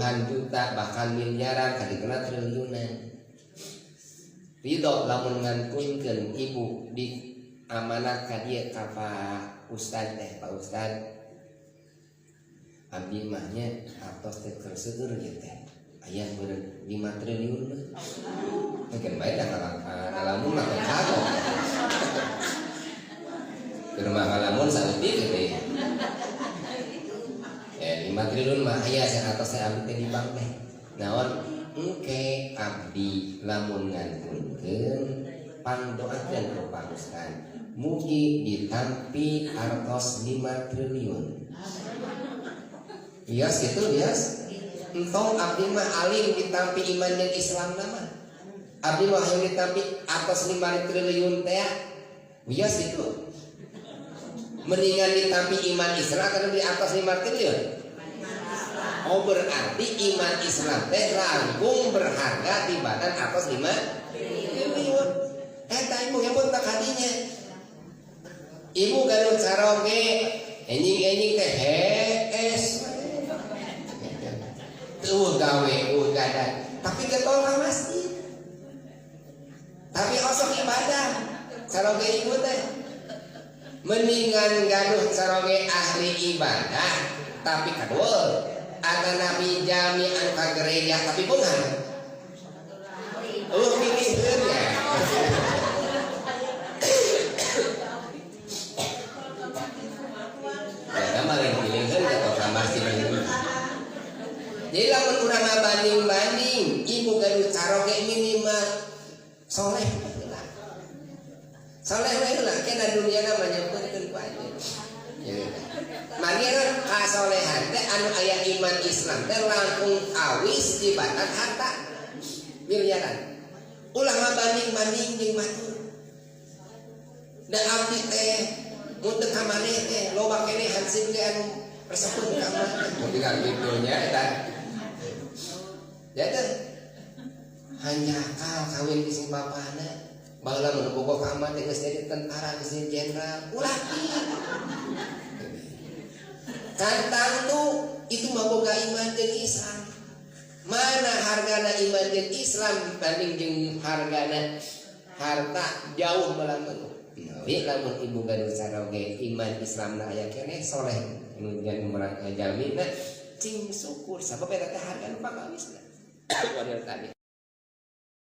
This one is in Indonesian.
puluhan juta bahkan miliaran kadang-kadang triliunan. Ridho lamun ngantunkeun ibu di amanat ka dieu ka Pak Ustad teh, Pak Ustad abdi mah nya atos teh keur seueur ieu teh aya meureun 5 triliun mah mungkin bae da ngalamun mah kagok keur mah ngalamun saeutik teh 5 triliun mah aya sak atos teh abdi teh di bank teh naon engke abdi lamun ngantunkeun pandoakeun ka Pak Ustad mugi ditampi artos 5 triliun. Bias gitu bias. Entong abdi mah alim ditampi iman dan Islam nama. Abdi mah yang ditampi artos 5 triliun teh. Bias itu. Mendingan ditampi iman Islam atau di atas 5 triliun. Oh berarti iman Islam teh langkung berharga di badan atas 5 triliun. Ibu yang pun tak hadinya. Ibu gaduh caroge enjing teh hees tuh gawe gadan tapi getol ka masjid tapi osok ibadah caroge ibu teh mendingan gaduh caroge ahli ibadah tapi kadul ada nabi jami angka gereja tapi bungan pilihkeun ya. Jadi lamun urang banding-banding ibu gaduh caroge minimal soleh lah. Soleh we lah kena dunia namanya nyebutkeun ku aja. Ya. Mangira kasolehan teh anu aya iman Islam teh langkung awis di badan harta miliaran. Ulah banding-banding jeung batur. Da abdi teh mun teu ka maneh teh loba keneh hansip ge anu resepkeun ka maneh. Mun tinggal kitu nya eta. Jadi hanya kawin di sing bapana baheula mun bogo ka amat geus jadi tentara geus jadi jenderal ulah kantang tuh itu mah boga iman jeung Islam mana hargana iman jeung Islam dibanding jeung hargana harta jauh melamun nawi lamun ibu gaduh caroge iman Islamna aya keneh soleh nu jangan merang jalmina cing syukur sabab eta teh harga nu pagawisna. Waduh tadi.